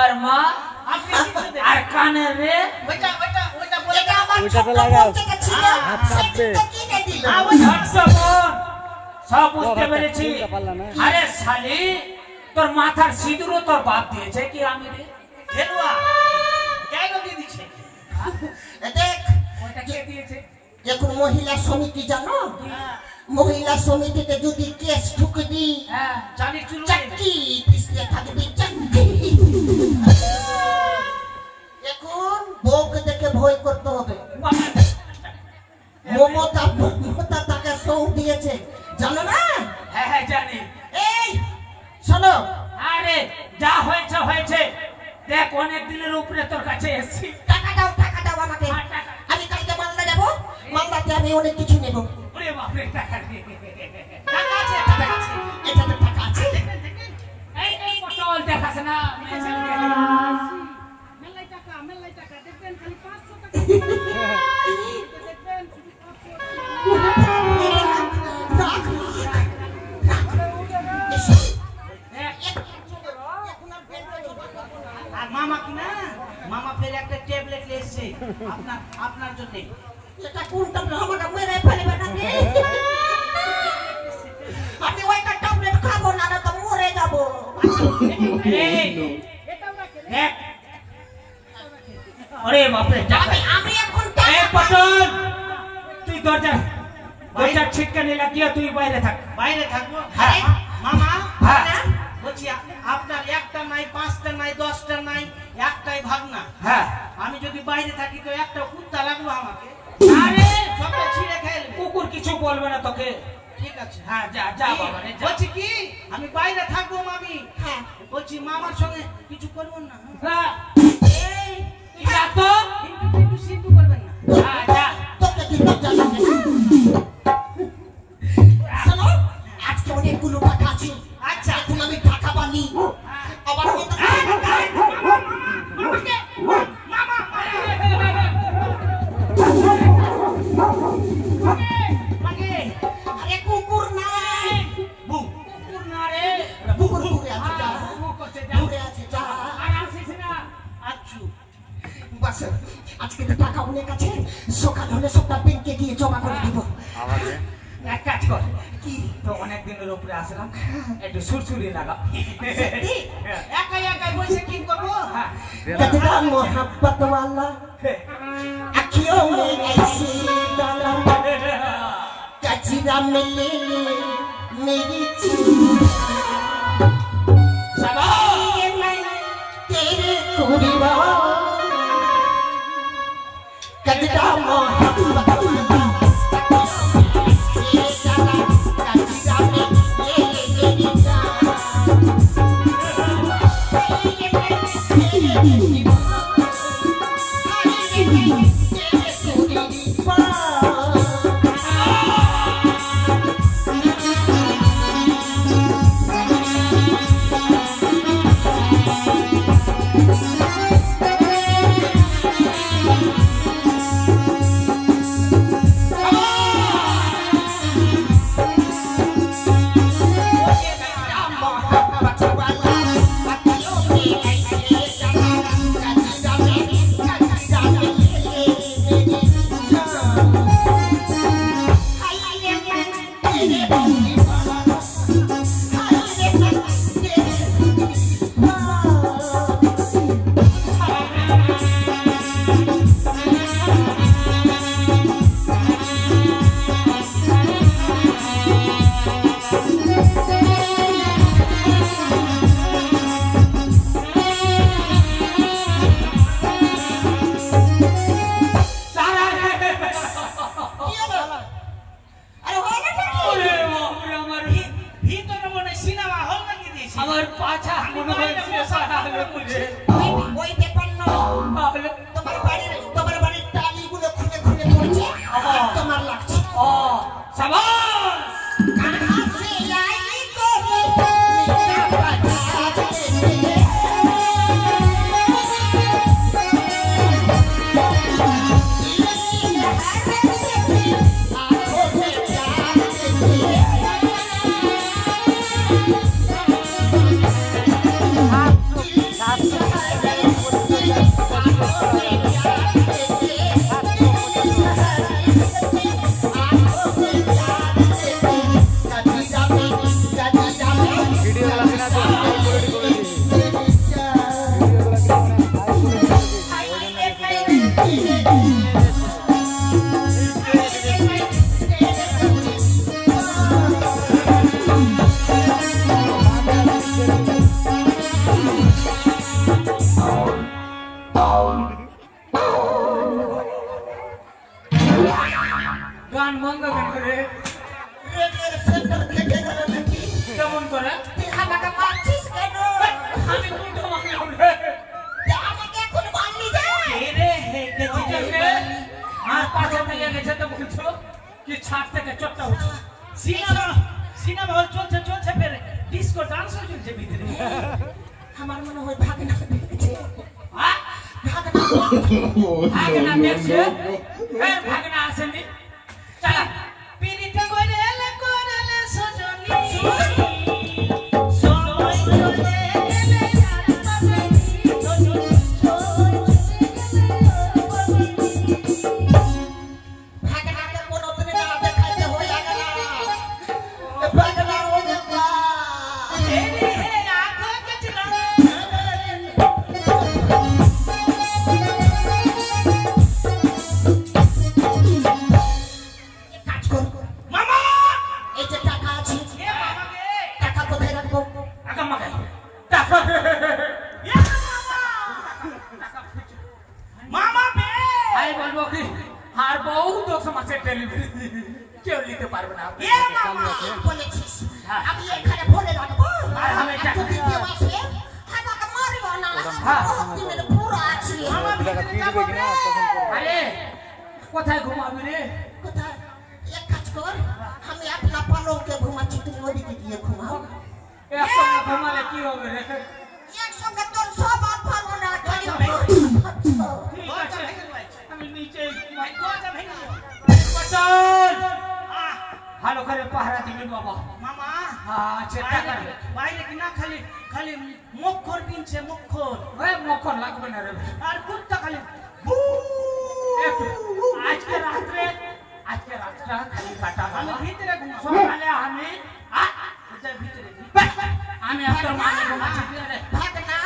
আর মা আর কানে রে ওইটাতে লাগাও হাত কাটবে সব বুঝতে পেরেছি। আরে শালি তোর মাথার সিঁদুরও তোর বাপ দিয়েছে কি আমি রে খেলুয়া কেন দিয়ে দিচ্ছে দেখ ওটা কে দিয়েছে? এখন মহিলা সমিতি জানো মহিলা সমিতিতে যদি কেস ঠুকে দিই জানি চুল চাকরি পিছলে থাকবে চাকরি। এখন বউকে দেখে ভয় করতে হবে। মমতা তাকে সৌ দিয়েছে জানো না? হ্যাঁ হ্যাঁ জানি। এই শোনো আরে যা হয়েছে হয়েছে দেখ অনেক দিনের উপরে তোর কাছে এসেছি। টাকা দাও আমাকে। আমি কালকে মালদা যাবো মালদাতে আমি অনেক কিছু নেব। ওরে বাপরে টাকা রে টাকা আছে এটাতে টাকা আছে। এই পটল দেখাছ না মেলাই টাকা দেখবেন খালি 500 টাকা দেখবেন আর মামা কি না মামা ফের একটা ট্যাবলেট এসেছে আপনার জন্য। এটা কোনটা আমাকে মেরে ফেলবে নাকি? আমি ওইটা ট্যাবলেট খাবো না তো মরে যাব। আরে বাপরে আমি এখন এই পটল তুই দরজা ছিটকানি লাগিয়ে তুই বাইরে থাকবো। হ্যাঁ মামা হ্যাঁ বলছি আপনার একটা নাই 5টা নাই 10টা নাই একটাই ভাগনা। হ্যাঁ আমি যদি বাইরে থাকি তো একটা কুত্তা লাগবে আমাকে। আরে সবটা ছিঁড়ে খেলবে। কুকুর কিছু বলবে না তোকে। ঠিক আছে হ্যাঁ যা বাবা রে বলছি কি আমি বাইরে থাকবো মামি। হ্যাঁ বলছি মামার সঙ্গে কিছু করবো না। হ্যাঁ এই যা তো একটু সিদ্ধু করবেন না। হ্যাঁ যা তোকে কি লজ্জা লাগে না? শোনো আজকে অনেকগুলো টাকা আছে। আচ্ছা এখন আমি টাকা বানি আবার আরে কুকুর নাই কুকুর না রে কুকুর ঘুরে আছে যা ঘুরে আছে যা। আচ্ছু বাস আজকে তো টাকা অনেক আছে সকাল হলে সবটা ব্যাংকে গিয়ে জমা করে দিব। এক কাজ কর কি তো অনেক দিনের উপরে আসলাম একটু সুরসুরি লাগা। একাই বসে কি করবো? कजरा मोहब्बत वाला अखियों में ऐसी डाला कजरा में ले ले मेरी तेरे कुड़ीवा कजरा मोहब्बत वाला कजरा में ले ले मेरी जान। That's সিনেমা হল চলছে চলছে ফের ডিস্কো ডান্সও চলছে ভিতরে আমার মনে হয় ভাগনা দেখছে হ্যাঁ? ভাগনা ভাগনা দেখছে ভাগনা আসেনি চলা পিরিটা কইলে কইলে সজনী সময় চলে গেলে ভাগনাকে কোনো দিন না দেখাইতে হয়ে গেল ভাগনা ও দেখবা এরে আঁখো কে চিনা কাজ কর মামা এই যে টাকা আছে এ মামা গে টাকা কোথায় রাখবো আগা মাগে টাকা এ মামা বে আই বলবো কি আর বহুত সমস্যা ডেলিভারি কেউ নিতে পারবে না এ মামা বলেছিস হ্যাঁ। আমি এখানে বলে রাখবো আর আমি টাকা যদি কেউ আসে আমাকে মারিব না হ্যাঁ। বহুত দিনের পুরো আছে মামা ভিতরে যাবো রে আরে কোথায় ঘুমাবি রে কোথায় এক কাজ কর আমি আপনার পালংকে ঘুমাচ্ছি তুমি ওদিকে গিয়ে ঘুমাও একসঙ্গে ঘুমালে কি হবে রে একসঙ্গে তোর সব আর পারবো না খালি ঠিক আছে আমি নিচেই ঘুমাই দরজা ভেঙে দিও। চল আহ, ভালো করে পাহারা দিবি বাবা মামা হ্যাঁ চেষ্টা করবে বাইরে কি না খালি খালি মক্ষর পিনছে মক্ষর ওই মকর লাগবে না রে আর কুত্তা খালি একটু আজকে রাতটা খালি কাটা আমি বাবা ভিতরে ঘুমাবো সকালে আমি ওটার ভিতরে আমি আপনার মাকে ঘুমাচ্ছি রে ভাগনা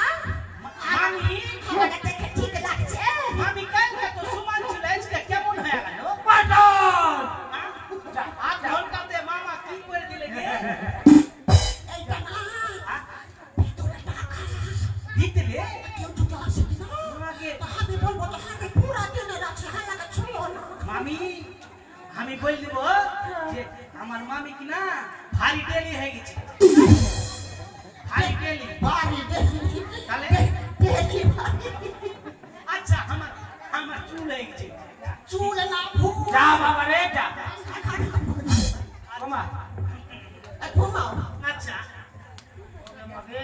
মামি আমাকে দেখে ঠিক লাগছে মামি কালকে তো সুমান ছিল আজকে কেমন হয়ে গেল পাটন আধ ঘন্টাতে মামা কি করে দিলে গে এইটা না ভিতরে টাকা ভিতরে কেউ যদি আসে না মাকে আমি বলবো তো আমি পুরা দিনের আছে আমাকে ছুঁয়ো না মামি আমি বল দিব যে আমার মামি কি না ভারী ডেলি হয়ে গেছে ভারী ডেলি বাড়ি দেখি তাহলে দেখি বাড়ি আচ্ছা আমার চুল হয়ে গেছে চুল না ভুল যা বাবা রে যা ঘুমা ঘুমাও আচ্ছা আমাকে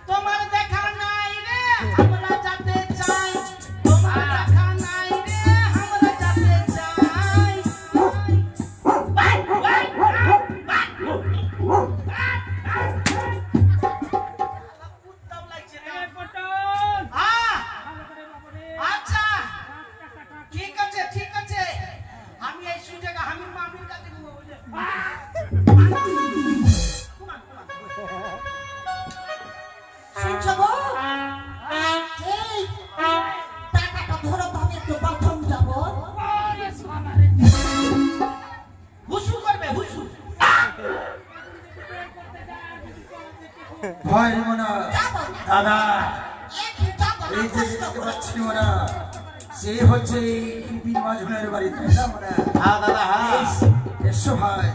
তোমার দেখা নাই রে আমরা যাতে চাই তোমার দেখা নাই রে আমরা যাতে চাই কুত্তাও লাগছে না পটন আচ্ছা ঠিক আছে আমি এই সুযোগে আমি মামির কাছে ঘুমাবো যে। শুনছো গো এই টাকাটা ধরো তো আমি একটু বাথরুম যাবো হুসু করবে হুসু ভয় মোনা যাবো না দাদা একটু যাবো না এই যে কষ্ট দেখতে করে। পাচ্ছি মোনা সে হচ্ছে এই কৃপির মাঝনের বাড়ি তাই না মোনা হ্যাঁ দাদা হ্যাঁ এসো ভাই